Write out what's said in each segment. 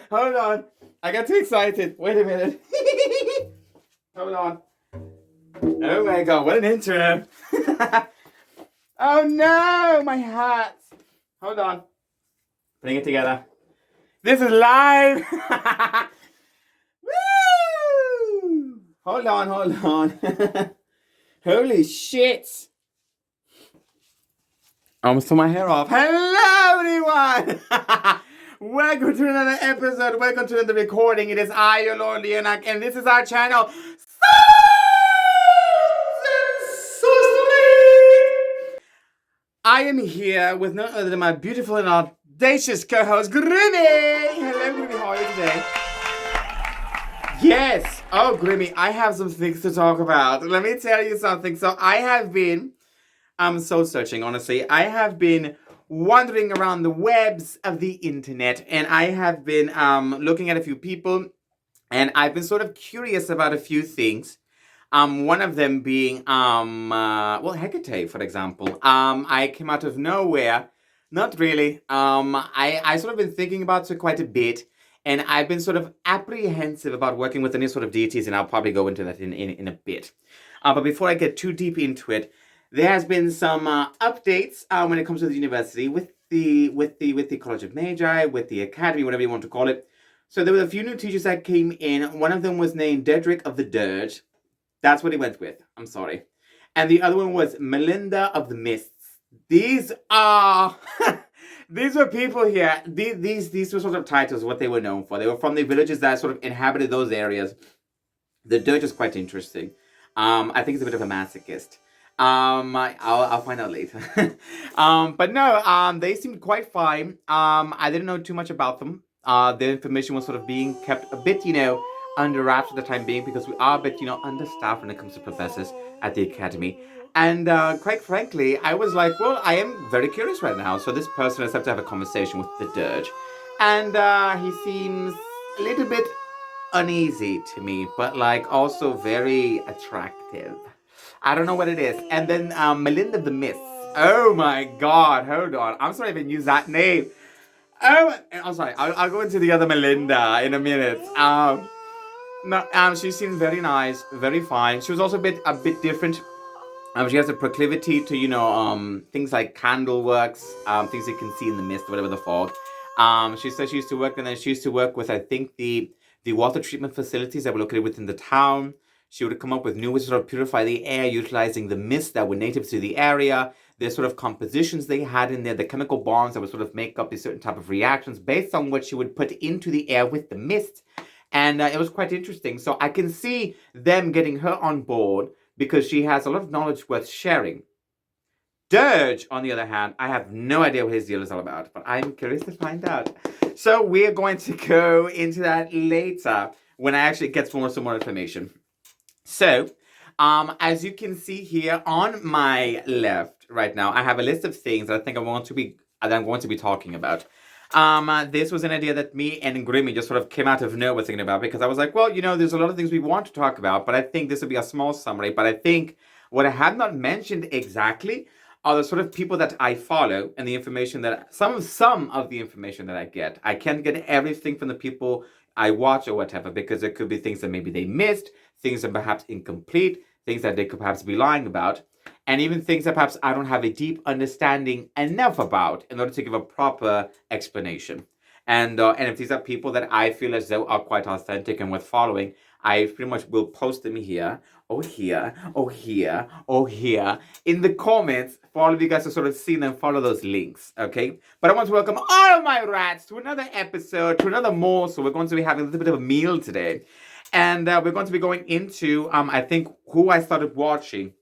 hold on. I got too excited. Wait a minute. Hold on. Oh my god, what an intro. Oh no, my hat. Hold on. Putting it together. This is live. Woo! Hold on. Holy shit. I almost took my hair off. Hello, everyone. Welcome to another episode. Welcome to another recording. It is I, your Lord Leonak, and this is our channel. I am here with none other than my beautiful and audacious co-host, Grimmy. Hello, Grimmy. How are you today? Yes. Oh, Grimmy, I have some things to talk about. Let me tell you something. So I have been, I'm soul searching, honestly. I have been wandering around the webs of the internet, and I have been looking at a few people, and I've been sort of curious about a few things. One of them being, Hecate, for example. I came out of nowhere. Not really. I sort of been thinking about it quite a bit, and I've been sort of apprehensive about working with any sort of deities, and I'll probably go into that in a bit. But before I get too deep into it, there has been some updates when it comes to the university with the College of Magi, with the Academy, whatever you want to call it. So there were a few new teachers that came in. One of them was named Dedrick of the Dirge. That's what he went with. I'm sorry. And the other one was Melinda of the Mists. These are these were people here. These were sort of titles, what they were known for. They were from the villages that sort of inhabited those areas. The Dirge is quite interesting. I think he's a bit of a masochist. I'll find out later. But no, they seemed quite fine. I didn't know too much about them. The information was sort of being kept a bit, under wraps for the time being, because we are a bit, understaffed when it comes to professors at the academy. And quite frankly, I was like, well, I am very curious right now. So this person has to have a conversation with the Dirge. And he seems a little bit uneasy to me, but also very attractive. I don't know what it is. And then Melinda the Miss. Oh my god, hold on. I'm sorry I even use that name. Oh, I'm sorry. I'll go into the other Melinda in a minute. She seemed very nice, very fine. She was also a bit different. She has a proclivity to, things like candle works, things you can see in the mist, whatever the fog. She said she used to work, and then she used to work with, I think, the water treatment facilities that were located within the town. She would come up with new ways to sort of purify the air, utilizing the mist that were native to the area. The sort of compositions they had in there, the chemical bonds that would sort of make up these certain type of reactions based on what she would put into the air with the mist. And it was quite interesting. So I can see them getting her on board because she has a lot of knowledge worth sharing. Dirge, on the other hand, I have no idea what his deal is all about, but I'm curious to find out. So we're going to go into that later when I actually get some more information. So, as you can see here on my left right now, I have a list of things that I think I'm going to be talking about. This was an idea that me and Grimmy just sort of came out of nowhere thinking about, because I was like, well, there's a lot of things we want to talk about, but I think this would be a small summary. But I think what I have not mentioned exactly are the sort of people that I follow and the information that some of the information that I get. I can't get everything from the people I watch or whatever, because it could be things that maybe they missed, things that perhaps incomplete, things that they could perhaps be lying about, and even things that perhaps I don't have a deep understanding enough about in order to give a proper explanation. And if these are people that I feel as though are quite authentic and worth following, I pretty much will post them here, or here, or here, or here, in the comments for all of you guys to sort of see them, follow those links, okay? But I want to welcome all of my rats to another episode, to another morsel. We're going to be having a little bit of a meal today. And we're going to be going into, I think, who I started watching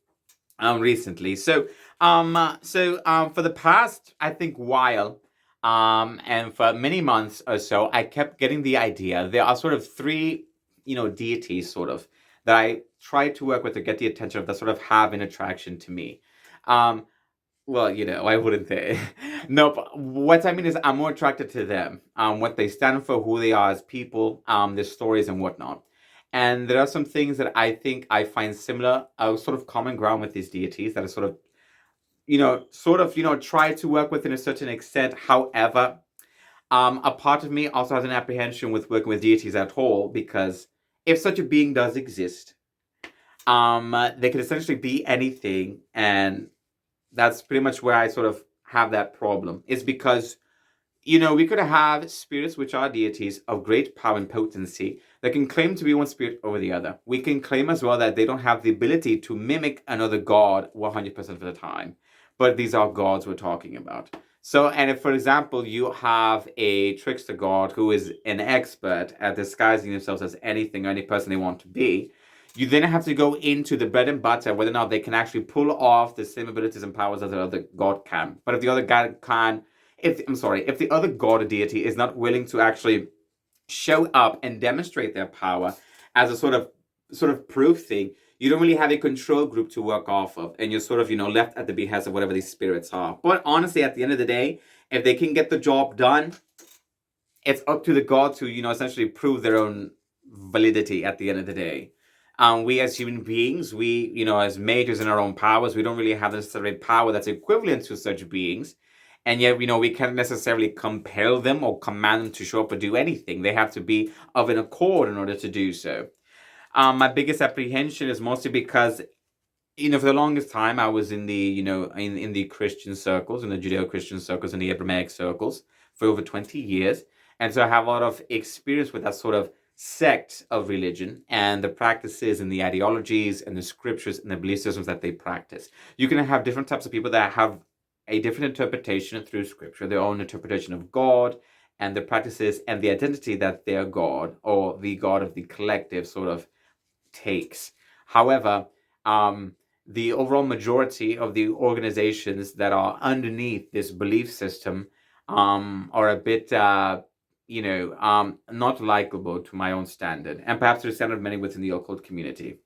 recently. So for the past, I think, while, and for many months or so, I kept getting the idea. There are sort of three, deities, sort of, that I try to work with to get the attention of, that sort of have an attraction to me. Well, I wouldn't say. No, but what I mean is I'm more attracted to them, what they stand for, who they are as people, their stories and whatnot. And there are some things that I think I find similar, sort of common ground with these deities that are sort of, try to work with in a certain extent. However, A part of me also has an apprehension with working with deities at all, because if such a being does exist, they could essentially be anything, and that's pretty much where I sort of have that problem. Is because we could have spirits which are deities of great power and potency that can claim to be one spirit over the other. We can claim as well that they don't have the ability to mimic another god 100% of the time. But these are gods we're talking about. So, and if, for example, you have a trickster god who is an expert at disguising themselves as anything or any person they want to be, you then have to go into the bread and butter, whether or not they can actually pull off the same abilities and powers as the other god can. But if the other god can, if the other god or deity is not willing to actually show up and demonstrate their power as a sort of proof thing, you don't really have a control group to work off of, and you're sort of left at the behest of whatever these spirits are. But honestly, at the end of the day, if they can get the job done, it's up to the gods to essentially prove their own validity at the end of the day. We as human beings, we as majors in our own powers, we don't really have the necessary power that's equivalent to such beings, and yet we can't necessarily compel them or command them to show up or do anything. They have to be of an accord in order to do so. My biggest apprehension is mostly because for the longest time I was in the in the Christian circles, in the Judeo-Christian circles, in the Abrahamic circles for over 20 years, and so I have a lot of experience with that sort of sect of religion and the practices and the ideologies and the scriptures and the belief systems that they practice. You can have different types of people that have a different interpretation through scripture, their own interpretation of God and the practices and the identity that their God or the God of the collective sort of takes. However, the overall majority of the organizations that are underneath this belief system are a bit, not likable to my own standard, and perhaps to the standard of many within the occult community.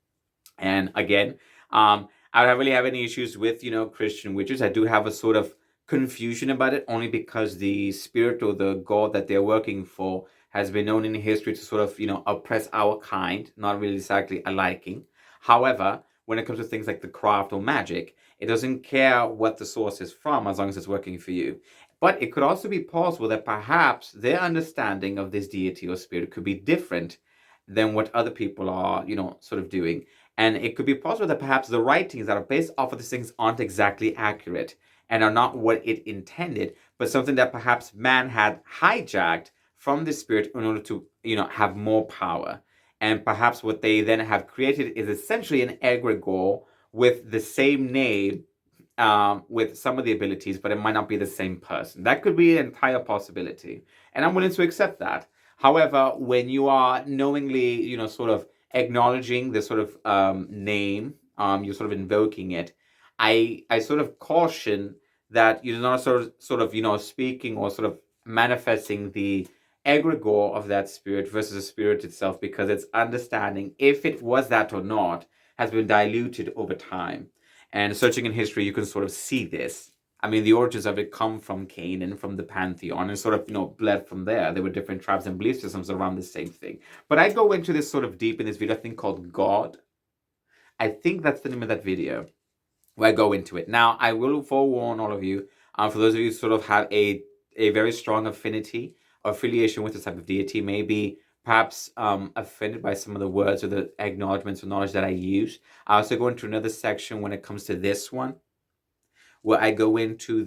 And again, I don't really have any issues with Christian witches. I do have a sort of confusion about it, only because the spirit or the god that they're working for has been known in history to sort of oppress our kind, not really exactly a liking. However, when it comes to things like the craft or magic, it doesn't care what the source is from as long as it's working for you. But it could also be possible that perhaps their understanding of this deity or spirit could be different than what other people are, sort of doing. And it could be possible that perhaps the writings that are based off of these things aren't exactly accurate and are not what it intended, but something that perhaps man had hijacked from the spirit in order to, have more power. And perhaps what they then have created is essentially an egregore with the same name, with some of the abilities, but it might not be the same person. That could be an entire possibility. And I'm willing to accept that. However, when you are knowingly, sort of acknowledging the sort of name, you're sort of invoking it, I sort of caution that you're not sort of speaking or sort of manifesting the egregore of that spirit versus the spirit itself, because its understanding, if it was that or not, has been diluted over time. And searching in history, you can sort of see this. I mean, the origins of it come from Canaan, from the pantheon, and sort of, bled from there. There were different tribes and belief systems around the same thing. But I go into this sort of deep in this video, I think called God. I think that's the name of that video, where I go into it. Now, I will forewarn all of you, for those of you who sort of have a very strong affinity or affiliation with this type of deity, maybe perhaps offended by some of the words or the acknowledgments or knowledge that I use. I also go into another section when it comes to this one, where I go into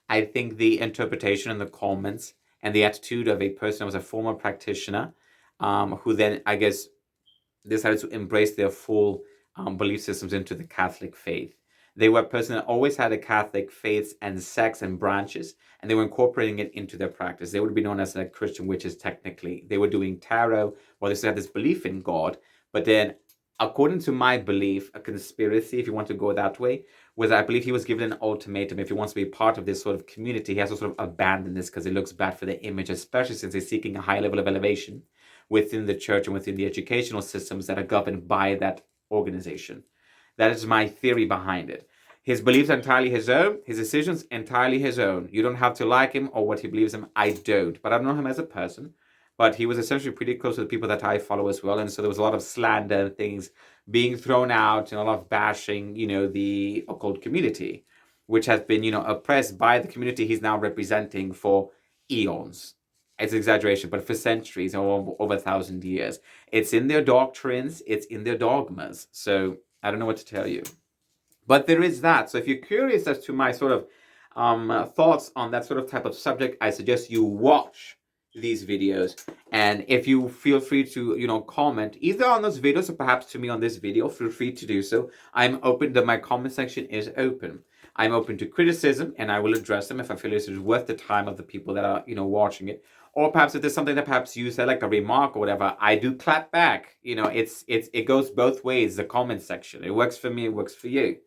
I think the interpretation and the comments and the attitude of a person who was a former practitioner, who then, I guess, decided to embrace their full belief systems into the Catholic faith. They were a person that always had a Catholic faith and sects and branches, and they were incorporating it into their practice. They would be known as Christian witches, technically. They were doing tarot, or they still had this belief in God. But then, according to my belief, a conspiracy, if you want to go that way, was I believe he was given an ultimatum. If he wants to be part of this sort of community, he has to sort of abandon this because it looks bad for the image, especially since he's seeking a high level of elevation within the church and within the educational systems that are governed by that organization. That is my theory behind it. His beliefs are entirely his own. His decisions entirely his own. You don't have to like him or what he believes in. I don't. But I don't know him as a person. But he was essentially pretty close to the people that I follow as well. And so there was a lot of slander and things being thrown out and a lot of bashing, the occult community, which has been, oppressed by the community he's now representing for eons. It's exaggeration, but for centuries or over 1,000 years. It's in their doctrines, it's in their dogmas. So I don't know what to tell you. But there is that. So if you're curious as to my sort of thoughts on that sort of type of subject, I suggest you watch these videos. And if you feel free to, comment either on those videos or perhaps to me on this video, feel free to do so. I'm open. My comment section is open. I'm open to criticism, and I will address them if I feel it is worth the time of the people that are, watching it. Or perhaps if there's something that perhaps you said, like a remark or whatever, I do clap back. It goes both ways. The comment section. It works for me. It works for you.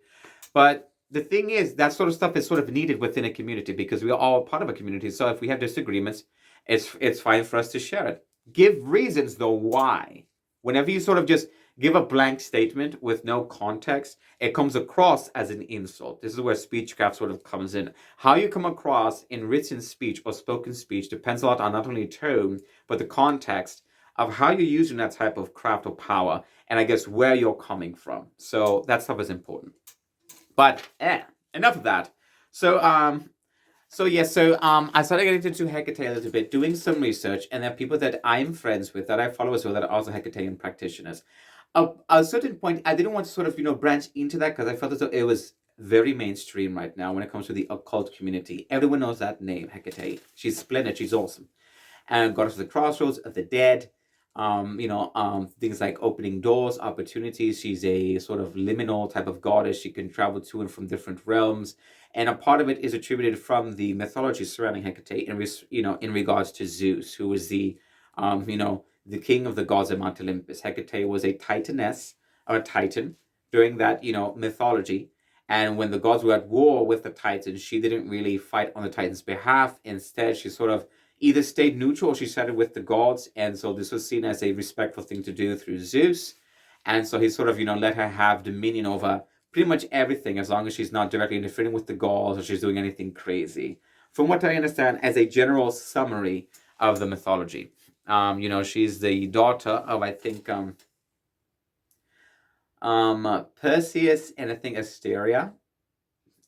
But the thing is, that sort of stuff is sort of needed within a community because we are all part of a community. So if we have disagreements, it's fine for us to share it. Give reasons though why. Whenever you sort of just give a blank statement with no context, it comes across as an insult. This is where speechcraft sort of comes in. How you come across in written speech or spoken speech depends a lot on not only tone, but the context of how you're using that type of craft or power, and I guess where you're coming from. So that stuff is important. But enough of that. So I started getting into Hecate a little bit, doing some research, and there are people that I'm friends with, that I follow as well, that are also Hecatean practitioners. At a certain point, I didn't want to sort of, branch into that because I felt as though it was very mainstream right now when it comes to the occult community. Everyone knows that name, Hecate. She's splendid. She's awesome. And goddess of the crossroads, of the dead, things like opening doors, opportunities. She's a sort of liminal type of goddess. She can travel to and from different realms. And a part of it is attributed from the mythology surrounding Hecate in regards to Zeus, who was the king of the gods of Mount Olympus. Hecate was a titaness, or a titan, during that, mythology. And when the gods were at war with the Titans, she didn't really fight on the Titans' behalf. Instead, she sort of either stayed neutral or she sided with the gods. And so this was seen as a respectful thing to do through Zeus. And so he sort of, let her have dominion over pretty much everything as long as she's not directly interfering with the gods or she's doing anything crazy. From what I understand, as a general summary of the mythology, she's the daughter of, I think, Perseus and I think Asteria,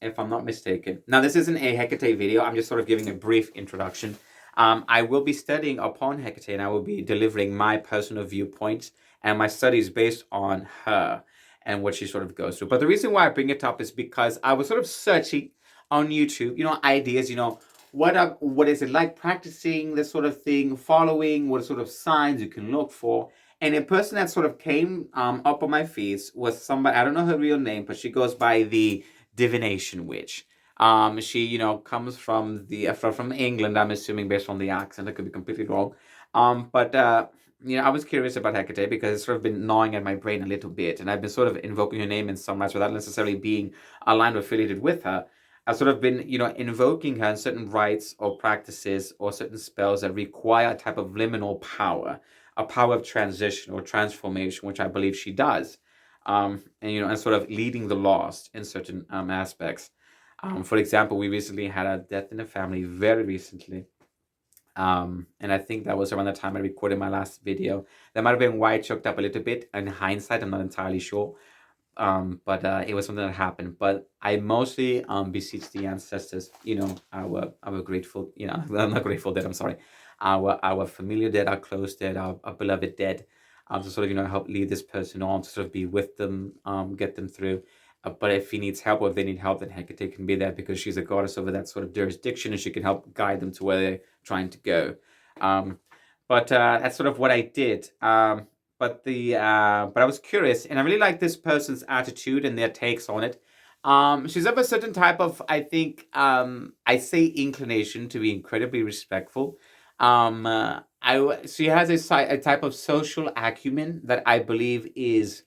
if I'm not mistaken. Now, this isn't a Hecate video. I'm just sort of giving a brief introduction. I will be studying upon Hecate, and I will be delivering my personal viewpoints and my studies based on her and what she sort of goes through. But the reason why I bring it up is because I was sort of searching on YouTube, ideas, what is it like practicing this sort of thing, following what sort of signs you can look for. And a person that sort of came up on my feeds was somebody, I don't know her real name, but she goes by the Divination Witch. She, comes from from England, I'm assuming, based on the accent. I could be completely wrong. But I was curious about Hecate because it's sort of been gnawing at my brain a little bit, and I've been sort of invoking her name in some ways without necessarily being aligned or affiliated with her. I've sort of been, invoking her in certain rites or practices or certain spells that require a type of liminal power, a power of transition or transformation, which I believe she does. And sort of leading the lost in certain aspects. For example, we recently had a death in the family very recently. And I think that was around the time I recorded my last video. That might have been why I choked up a little bit. In hindsight, I'm not entirely sure. But it was something that happened. But I mostly beseech the ancestors, our grateful, I'm not grateful dead, I'm sorry. Our familiar dead, our close dead, our beloved dead. To sort of, help lead this person on, to sort of be with them, get them through. But if he needs help or if they need help, then Hecate can be there because she's a goddess over that sort of jurisdiction and she can help guide them to where they're trying to go. But that's sort of what I did. But I was curious, and I really like this person's attitude and their takes on it. She's of a certain type of, I think, I say inclination to be incredibly respectful. She has a type of social acumen that I believe is,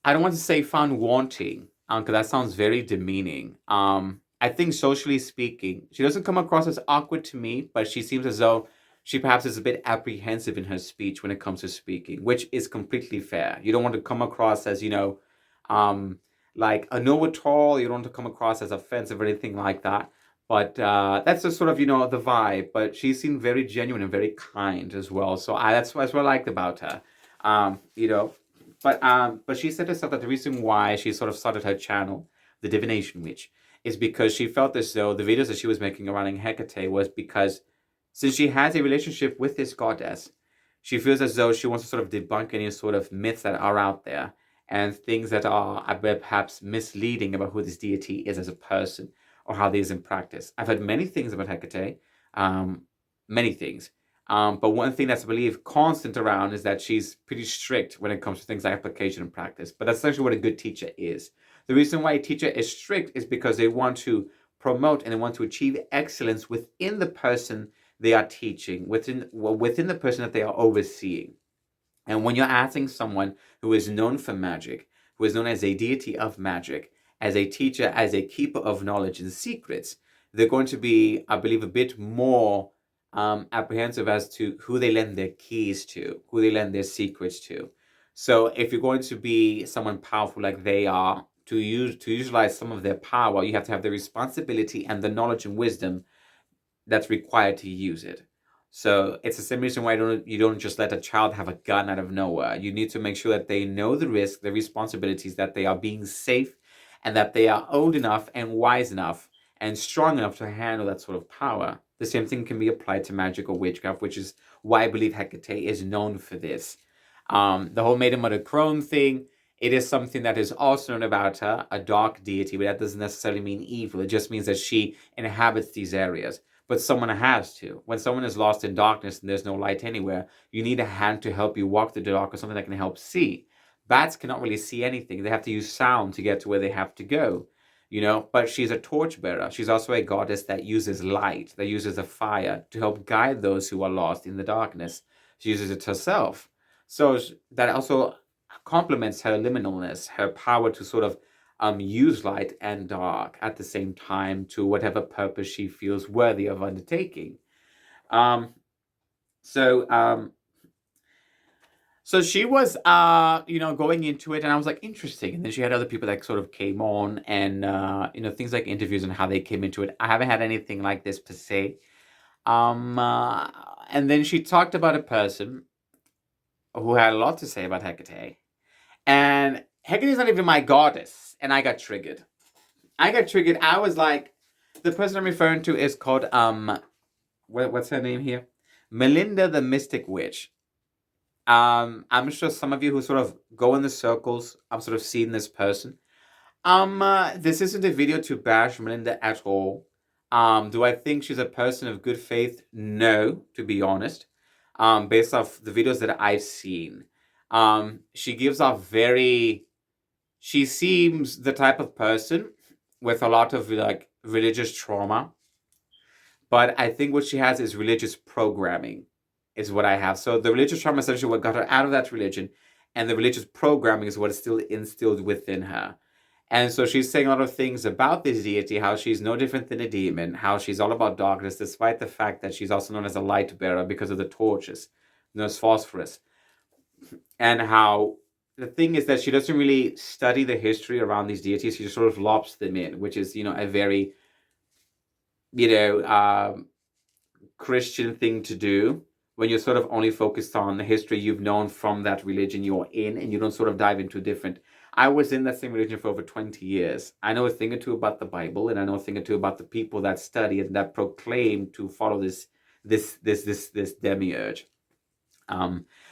I don't want to say found wanting, because that sounds very demeaning. I think socially speaking, she doesn't come across as awkward to me, but she seems as though she perhaps is a bit apprehensive in her speech when it comes to speaking, which is completely fair. You don't want to come across as, like a know-it-all. You don't want to come across as offensive or anything like that. But that's just sort of, the vibe. But she seemed very genuine and very kind as well. So that's what I liked about her. But she said herself that the reason why she sort of started her channel, The Divination Witch, is because she felt as though the videos that she was making around Hecate was because since she has a relationship with this goddess, she feels as though she wants to sort of debunk any sort of myths that are out there and things that are perhaps misleading about who this deity is as a person or how they is in practice. I've heard many things about Hecate, um, many things. But one thing that's I believe constant around is that she's pretty strict when it comes to things like application and practice. But that's essentially what a good teacher is. The reason why a teacher is strict is because they want to promote and they want to achieve excellence within the person they are teaching, within the person that they are overseeing. And when you're asking someone who is known for magic, who is known as a deity of magic, as a teacher, as a keeper of knowledge and secrets, they're going to be, I believe, a bit more apprehensive as to who they lend their keys to, who they lend their secrets to. So if you're going to be someone powerful like they are, to utilize some of their power, you have to have the responsibility and the knowledge and wisdom that's required to use it. So it's the same reason why you don't just let a child have a gun out of nowhere. You need to make sure that they know the risk, the responsibilities, that they are being safe, and that they are old enough and wise enough and strong enough to handle that sort of power. The same thing can be applied to magic or witchcraft, which is why I believe Hecate is known for this. The whole Maiden Mother Crone thing, it is something that is also known about her, a dark deity, but that doesn't necessarily mean evil. It just means that she inhabits these areas. But someone has to. When someone is lost in darkness and there's no light anywhere, you need a hand to help you walk through the dark or something that can help see. Bats cannot really see anything. They have to use sound to get to where they have to go, But she's a torchbearer. She's also a goddess that uses light, that uses a fire to help guide those who are lost in the darkness. She uses it herself. So that also complements her liminalness, her power to sort of use light and dark at the same time to whatever purpose she feels worthy of undertaking. Um, so um, so she was going into it, and I was like, interesting. And then she had other people that sort of came on, and things like interviews and how they came into it. I haven't had anything like this per se. And then she talked about a person who had a lot to say about Hecate. And Hecate is not even my goddess. And I got triggered. I was like, the person I'm referring to is called, what's her name here? Melinda the Mystic Witch. I'm sure some of you who sort of go in the circles, I'm sort of seeing this person. This isn't a video to bash Melinda at all. Do I think she's a person of good faith? No, to be honest. Based off the videos that I've seen. She gives off she seems the type of person with a lot of like religious trauma. But I think what she has is religious programming, is what I have. So the religious trauma is essentially what got her out of that religion, and the religious programming is what is still instilled within her. And so she's saying a lot of things about this deity, how she's no different than a demon, how she's all about darkness, despite the fact that she's also known as a light bearer because of the torches, known as phosphorus. And how the thing is that she doesn't really study the history around these deities. She just sort of lops them in, which is, a very, Christian thing to do when you're sort of only focused on the history you've known from that religion you're in, and you don't sort of dive into different. I was in that same religion for over 20 years. I know a thing or two about the Bible, and I know a thing or two about the people that study and that proclaim to follow this demiurge.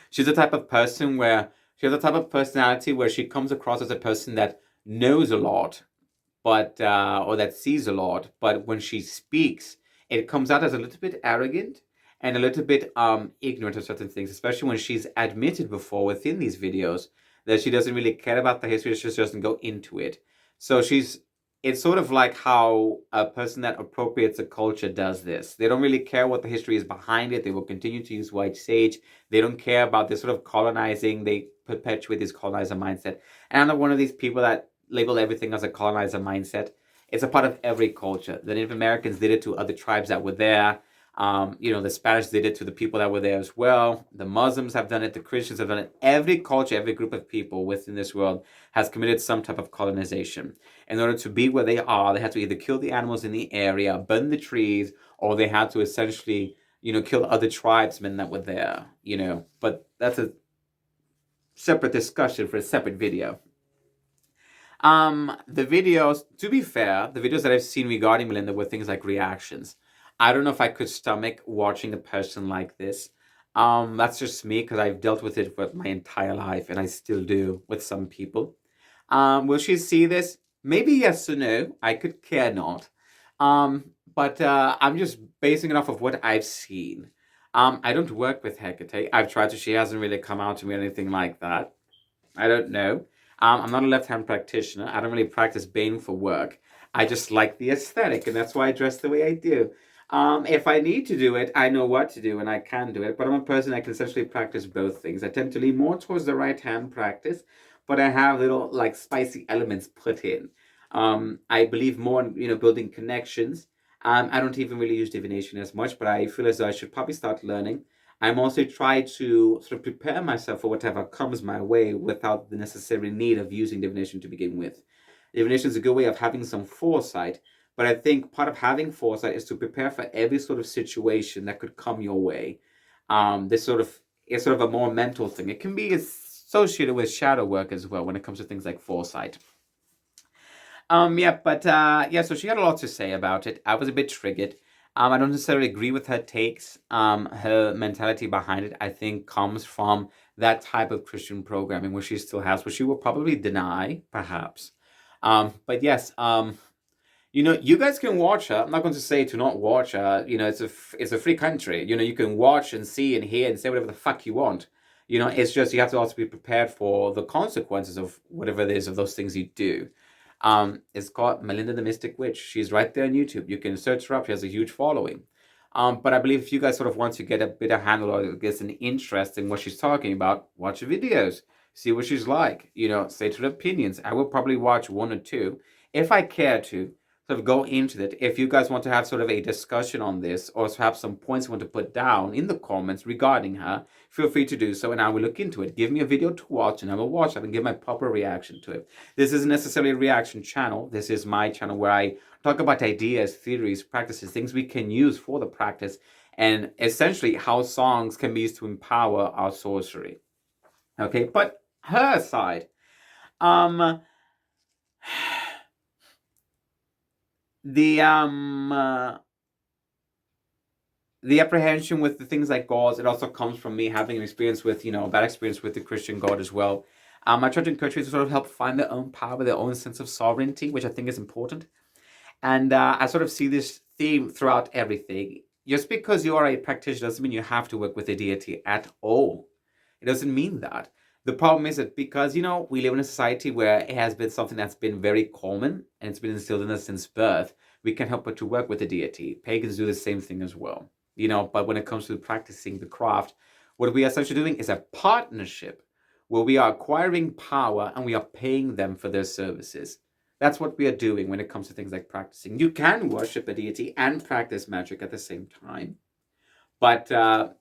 She's the type of person where she has a type of personality where she comes across as a person that knows a lot, but or that sees a lot, but when she speaks, it comes out as a little bit arrogant and a little bit ignorant of certain things, especially when she's admitted before within these videos that she doesn't really care about the history, she just doesn't go into it. So it's sort of like how a person that appropriates a culture does this. They don't really care what the history is behind it. They will continue to use white sage. They don't care about this sort of colonizing. They perpetuate this colonizer mindset. And I'm not one of these people that label everything as a colonizer mindset. It's a part of every culture. The Native Americans did it to other tribes that were there. The Spanish did it to the people that were there as well. The Muslims have done it. The Christians have done it. Every culture, every group of people within this world has committed some type of colonization. In order to be where they are, they had to either kill the animals in the area, burn the trees, or they had to essentially, kill other tribesmen that were there, But that's a separate discussion for a separate video. The videos, to be fair, the videos that I've seen regarding Melinda were things like reactions. I don't know if I could stomach watching a person like this. That's just me because I've dealt with it for my entire life, and I still do with some people. Will she see this? Maybe yes or no. I could care not. But I'm just basing it off of what I've seen. I don't work with Hecate. I've tried to. She hasn't really come out to me or anything like that. I don't know. I'm not a left-hand practitioner. I don't really practice Bane for work. I just like the aesthetic, and that's why I dress the way I do. If I need to do it, I know what to do, and I can do it. But I'm a person that can essentially practice both things. I tend to lean more towards the right-hand practice, but I have little like spicy elements put in. I believe more in building connections. I don't even really use divination as much, but I feel as though I should probably start learning. I'm also trying to sort of prepare myself for whatever comes my way without the necessary need of using divination to begin with. Divination is a good way of having some foresight, but I think part of having foresight is to prepare for every sort of situation that could come your way. This sort of is sort of a more mental thing. It can be associated with shadow work as well when it comes to things like foresight. Yeah, so she had a lot to say about it. I was a bit triggered. I don't necessarily agree with her takes. Her mentality behind it, I think, comes from that type of Christian programming where she still has, which she will probably deny, perhaps. But yes, you guys can watch her. I'm not going to say to not watch her. It's a free country. You can watch and see and hear and say whatever the fuck you want. It's just you have to also be prepared for the consequences of whatever it is of those things you do. It's called Melinda the Mystic Witch. She's right there on YouTube. You can search her up. She has a huge following. But I believe if you guys sort of want to get a bit of handle or get an interest in what she's talking about, watch her videos. See what she's like. Say to her opinions. I will probably watch one or two if I care to sort of go into it. If you guys want to have sort of a discussion on this or have some points you want to put down in the comments regarding her, feel free to do so and I will look into it. Give me a video to watch and I will watch it and give my proper reaction to it. This isn't necessarily a reaction channel. This is my channel where I talk about ideas, theories, practices, things we can use for the practice, and essentially how songs can be used to empower our sorcery. Okay, but her side, the apprehension with the things like gods, it also comes from me having an experience with, bad experience with the Christian God as well. I try to encourage you to sort of help find their own power, their own sense of sovereignty, which I think is important. And I sort of see this theme throughout everything. Just because you are a practitioner doesn't mean you have to work with a deity at all. It doesn't mean that. The problem is that because, we live in a society where it has been something that's been very common and it's been instilled in us since birth, we can't help but to work with a deity. Pagans do the same thing as well. But when it comes to practicing the craft, what we are essentially doing is a partnership where we are acquiring power and we are paying them for their services. That's what we are doing when it comes to things like practicing. You can worship a deity and practice magic at the same time. But, I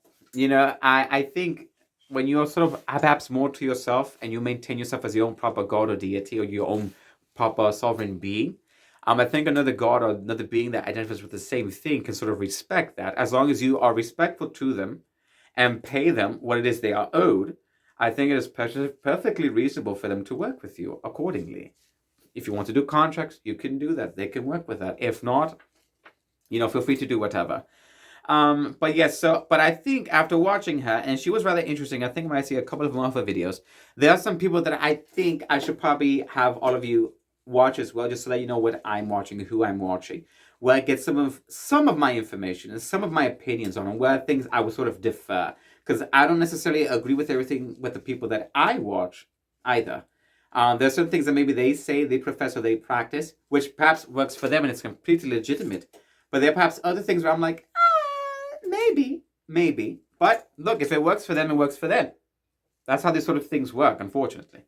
think when you're sort of perhaps more to yourself and you maintain yourself as your own proper god or deity or your own proper sovereign being, I think another god or another being that identifies with the same thing can sort of respect that. As long as you are respectful to them and pay them what it is they are owed, I think it is perfectly reasonable for them to work with you accordingly. If you want to do contracts, you can do that. They can work with that. If not, feel free to do whatever. But yes, but I think after watching her, and she was rather interesting, I think when I see a couple of more of her videos, there are some people that I think I should probably have all of you watch as well, just to let you know what I'm watching, who I'm watching, where I get some of my information and some of my opinions on, and where things I would sort of defer, because I don't necessarily agree with everything with the people that I watch either. There's certain things that maybe they say, they profess, or they practice, which perhaps works for them and it's completely legitimate. But there are perhaps other things where I'm like, maybe. But look, if it works for them, it works for them. That's how these sort of things work, unfortunately.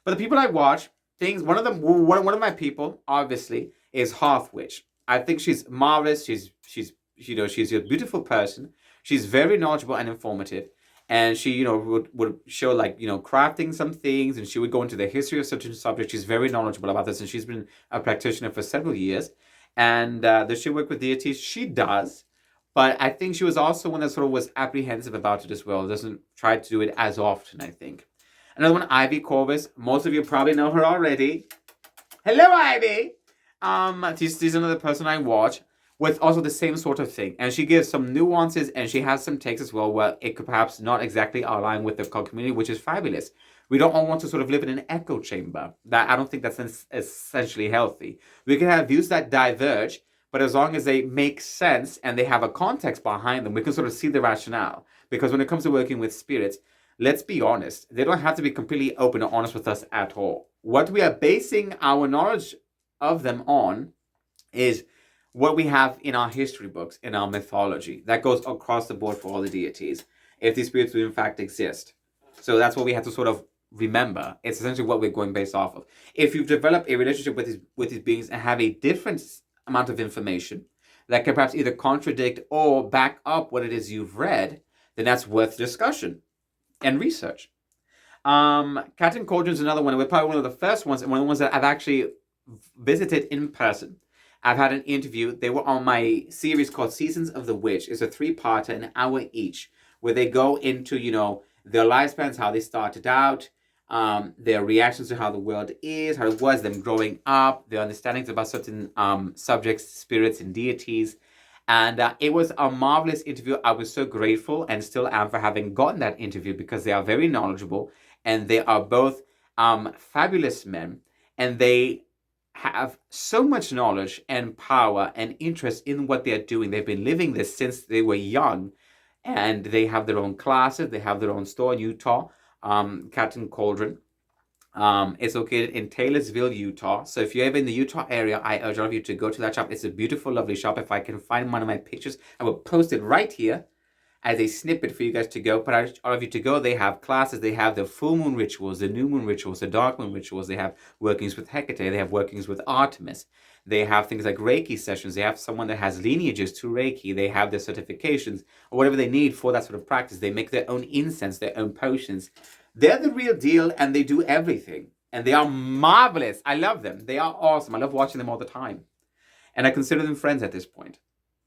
But the people I watch, one of my people, obviously, is Hearthwitch. I think she's marvelous. She's a beautiful person. She's very knowledgeable and informative. And she, would show like, crafting some things, and she would go into the history of certain subjects. She's very knowledgeable about this, and she's been a practitioner for several years. And does she work with deities? She does. But I think she was also one that sort of was apprehensive about it as well. Doesn't try to do it as often, I think. Another one, Ivy Corvus. Most of you probably know her already. Hello, Ivy. She's another person I watch with also the same sort of thing, and she gives some nuances, and she has some takes as well where it could perhaps not exactly align with the occult community, which is fabulous. We don't all want to sort of live in an echo chamber. That I don't think that's essentially healthy. We can have views that diverge, but as long as they make sense and they have a context behind them, we can sort of see the rationale. Because when it comes to working with spirits, let's be honest, they don't have to be completely open or honest with us at all. What we are basing our knowledge of them on is what we have in our history books, in our mythology. That goes across the board for all the deities, if these spirits do in fact exist. So that's what we have to sort of remember. It's essentially what we're going based off of. If you've developed a relationship with these beings and have a different amount of information that can perhaps either contradict or back up what it is you've read, then that's worth discussion and research. Cat and Cauldron is another one. We're probably one of the first ones, and one of the ones that I've actually visited in person. I've had an interview. They were on my series called Seasons of the Witch. It's a 3-parter, an hour each, where they go into, their lifespans, how they started out, their reactions to how the world is, how it was, them growing up, their understandings about certain subjects, spirits, and deities. And it was a marvelous interview. I was so grateful and still am for having gotten that interview because they are very knowledgeable and they are both fabulous men, and they have so much knowledge and power and interest in what they're doing. They've been living this since they were young, and they have their own classes. They have their own store in Utah, Cat and Cauldron. It's located in Taylorsville, Utah. So if you're ever in the Utah area, I urge all of you to go to that shop. It's a beautiful, lovely shop. If I can find one of my pictures, I will post it right here as a snippet for you guys to go. But I urge all of you to go. They have classes. They have the full moon rituals, the new moon rituals, the dark moon rituals. They have workings with Hecate. They have workings with Artemis. They have things like Reiki sessions. They have someone that has lineages to Reiki. They have their certifications or whatever they need for that sort of practice. They make their own incense, their own potions. They're the real deal, and they do everything. And they are marvelous. I love them. They are awesome. I love watching them all the time. And I consider them friends at this point.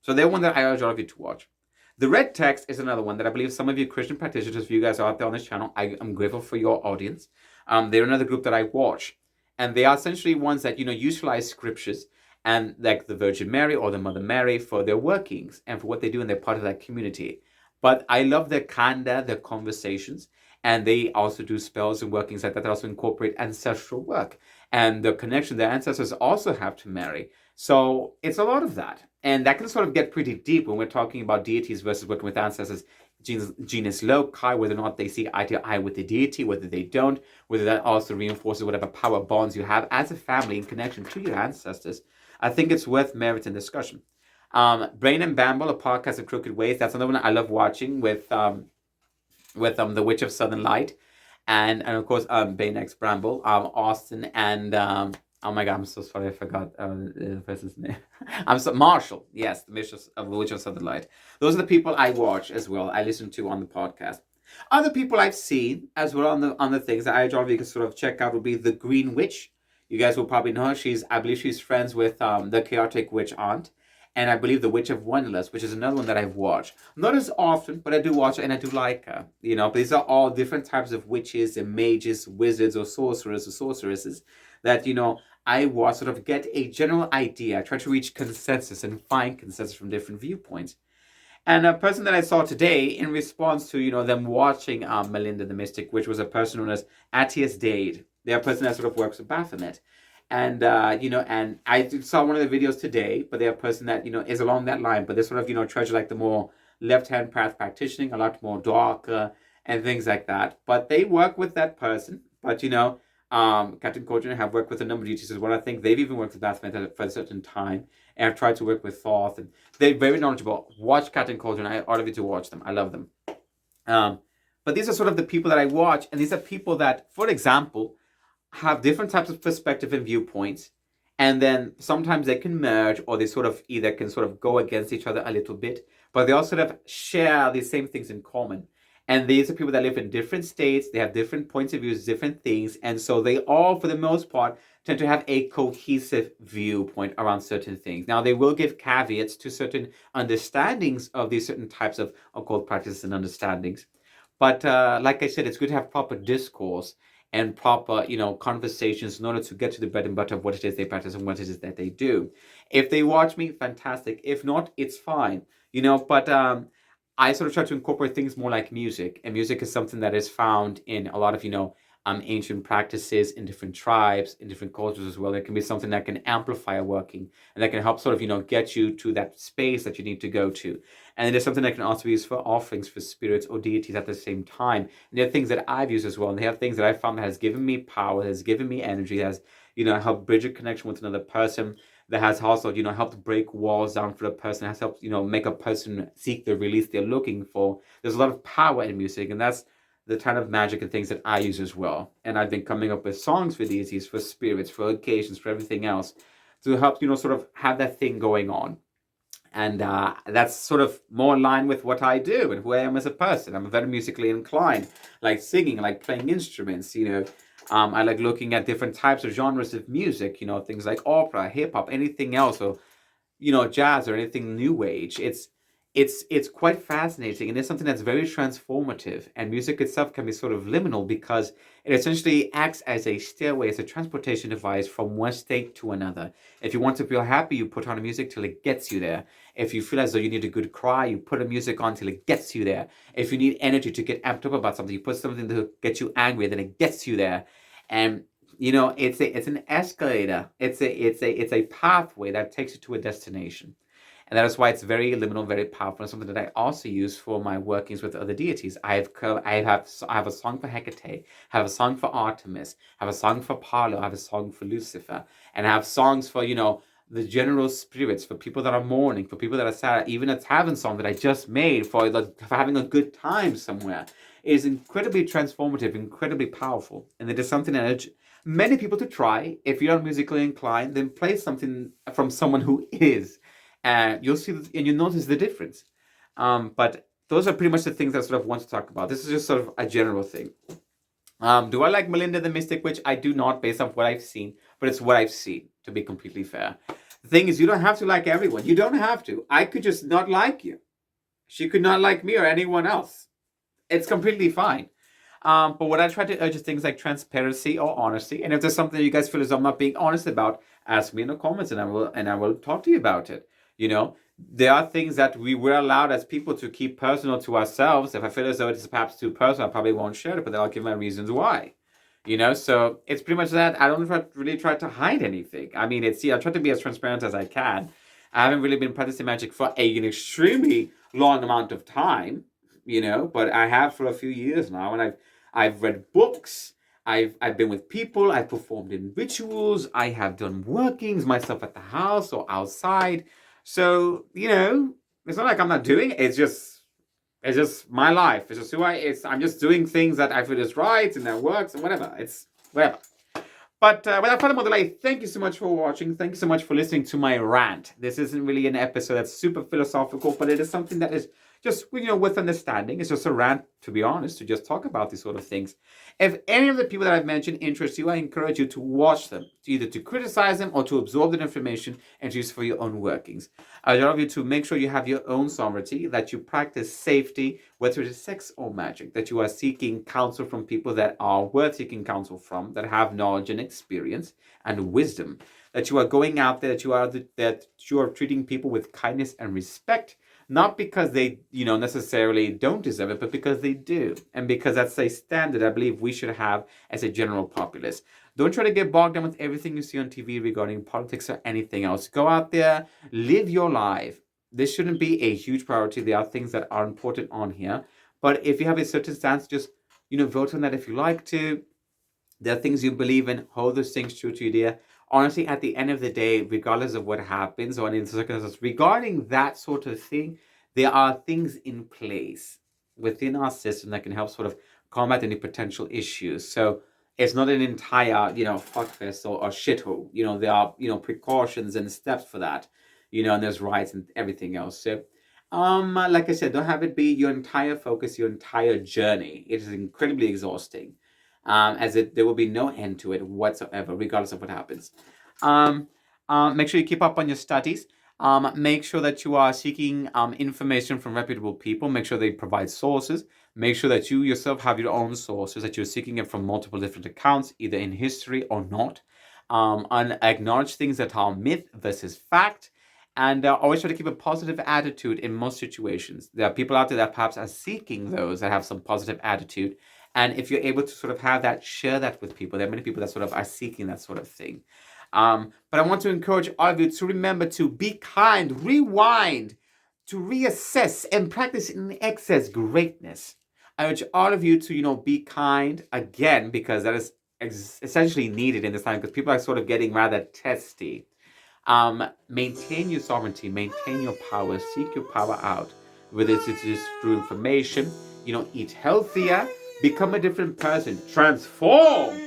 So they're one that I urge all of you to watch. The Red Text is another one that I believe some of you Christian practitioners, if you guys are out there on this channel, I'm grateful for your audience. They're another group that I watch. And they are essentially ones that, utilize scriptures and like the Virgin Mary or the Mother Mary for their workings and for what they do, and they're part of that community. But I love their candor, their conversations, and they also do spells and workings like that also incorporate ancestral work and the connection their ancestors also have to Mary. So it's a lot of that. And that can sort of get pretty deep when we're talking about deities versus working with ancestors, genus loci, whether or not they see eye to eye with the deity, whether they don't, whether that also reinforces whatever power bonds you have as a family in connection to your ancestors. I think it's worth merit and discussion. Brain and Bamble, a podcast of crooked ways. That's another one I love watching with the Witch of Southern Light, and of course Bane X Bramble, Austin, and oh my god, I'm so sorry, I forgot the person's name. Marshall, yes, the Witch of Southern Light. Those are the people I watch as well. I listen to on the podcast. Other people I've seen as well on the things that I enjoy you can sort of check out would be the Green Witch. You guys will probably know her. I believe she's friends with the Chaotic Witch Aunt. And I believe the Witch of Wonderlust, which is another one that I've watched. Not as often, but I do watch her and I do like her. But these are all different types of witches and mages, wizards or sorcerers or sorceresses that, I watch, sort of get a general idea. I try to reach consensus and find consensus from different viewpoints. And a person that I saw today in response to, them watching Melinda the Mystic, which was a person known as Attius Dade. They're a person that sort of works with Baphomet. And, and I saw one of the videos today, but they're a person that, is along that line, but they sort of, treasure like the more left-hand path practicing, a lot more darker and things like that. But they work with that person. But, Captain Cauldron have worked with a number of deities as well. I think they've even worked with Baphomet for a certain time and have tried to work with Thoth. And they're very knowledgeable. Watch Captain Cauldron. I ought of you to watch them. I love them. But these are sort of the people that I watch. And these are people that, for example, have different types of perspective and viewpoints, and then sometimes they can merge, or they sort of either can sort of go against each other a little bit, but they all sort of share the same things in common. And these are people that live in different states, they have different points of views, different things, and so they all, for the most part, tend to have a cohesive viewpoint around certain things. Now, they will give caveats to certain understandings of these certain types of occult practices and understandings. But like I said, it's good to have proper discourse and proper, conversations in order to get to the bread and butter of what it is they practice and what it is that they do. If they watch me, fantastic. If not, it's fine. But I sort of try to incorporate things more like music, and music is something that is found in a lot of ancient practices in different tribes, in different cultures as well. It can be something that can amplify a working and that can help sort of get you to that space that you need to go to. And it is something that can also be used for offerings for spirits or deities at the same time. And there are things that I've used as well, and they have things that I found that has given me power, has given me energy, has helped bridge a connection with another person, that has also helped break walls down for the person, has helped make a person seek the release they're looking for. There's a lot of power in music, and that's the kind of magic and things that I use as well. And I've been coming up with songs for deities, for spirits, for occasions, for everything else, to help sort of have that thing going on. And that's sort of more in line with what I do and who I am as a person. I'm very musically inclined, like singing, like playing instruments. I like looking at different types of genres of music. Things like opera, hip hop, anything else, or jazz or anything new age. It's quite fascinating, and it's something that's very transformative. And music itself can be sort of liminal because it essentially acts as a stairway, as a transportation device from one state to another. If you want to feel happy, you put on music till it gets you there. If you feel as though you need a good cry, you put a music on till it gets you there. If you need energy to get amped up about something, you put something to get you angry, then it gets you there. And it's an escalator. It's a pathway that takes you to a destination. And that is why it's very liminal, very powerful, and something that I also use for my workings with other deities. I have a song for Hecate, I have a song for Artemis, I have a song for Apollo, I have a song for Lucifer, and I have songs for the general spirits, for people that are mourning, for people that are sad. Even a tavern song that I just made for having a good time somewhere is incredibly transformative, incredibly powerful, and it is something that I urge many people to try. If you're not musically inclined, then play something from someone who is, and you'll see and you'll notice the difference. But those are pretty much the things that I sort of want to talk about. This is just sort of a general thing. Do I like Melinda the Mystic Witch? I do not, based on what I've seen, but it's what I've seen, to be completely fair. The thing is, you don't have to like everyone. You don't have to. I could just not like you. She could not like me or anyone else. It's completely fine. But what I try to urge is things like transparency or honesty. And if there's something that you guys feel as I'm not being honest about, ask me in the comments, and I will talk to you about it. There are things that we were allowed as people to keep personal to ourselves. If I feel as though it's perhaps too personal, I probably won't share it, but then I'll give my reasons why. So it's pretty much that. I don't really try to hide anything. I mean, I try to be as transparent as I can. I haven't really been practicing magic for an extremely long amount of time, but I have for a few years now, and I've read books. I've been with people. I've performed in rituals. I have done workings myself at the house or outside. So it's not like I'm not doing it. It's just my life. It's just who I'm just doing things that I feel is right and that works and whatever. It's whatever. But without further delay, thank you so much for watching. Thank you so much for listening to my rant. This isn't really an episode that's super philosophical, but it is something that is just, with understanding. It's just a rant, to be honest, to just talk about these sort of things. If any of the people that I've mentioned interest you, I encourage you to watch them, either to criticize them or to absorb that information and to use for your own workings. I love you to make sure you have your own sovereignty, that you practice safety, whether it is sex or magic, that you are seeking counsel from people that are worth seeking counsel from, that have knowledge and experience and wisdom, that you are going out there, that you are treating people with kindness and respect, not because they, necessarily don't deserve it, but because they do. And because that's a standard I believe we should have as a general populace. Don't try to get bogged down with everything you see on TV regarding politics or anything else. Go out there, live your life. This shouldn't be a huge priority. There are things that are important on here. But if you have a certain stance, just, vote on that if you like to. There are things you believe in, hold those things true to you, dear. Honestly, at the end of the day, regardless of what happens or any circumstances, regarding that sort of thing, there are things in place within our system that can help sort of combat any potential issues. So it's not an entire, fuckfest or shithole. There are, precautions and steps for that, and there's rights and everything else. So, like I said, don't have it be your entire focus, your entire journey. It is incredibly exhausting. There will be no end to it whatsoever, regardless of what happens. Make sure you keep up on your studies. Make sure that you are seeking information from reputable people. Make sure they provide sources. Make sure that you yourself have your own sources, that you're seeking it from multiple different accounts, either in history or not. And acknowledge things that are myth versus fact. And always try to keep a positive attitude in most situations. There are people out there that perhaps are seeking those that have some positive attitude. And if you're able to sort of have that, share that with people. There are many people that sort of are seeking that sort of thing. But I want to encourage all of you to remember to be kind, rewind, to reassess and practice in excess greatness. I urge all of you to, be kind again, because that is essentially needed in this time, because people are sort of getting rather testy. Maintain your sovereignty, maintain your power, seek your power out, whether it's just through information, eat healthier, become a different person, transform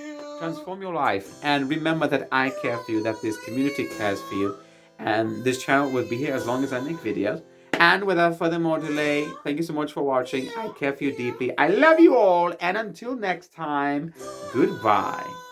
your life, and remember that I care for you, that this community cares for you, and this channel will be here as long as I make videos. And without further more delay, thank you so much for watching. I care for you deeply. I love you all, and until next time, goodbye.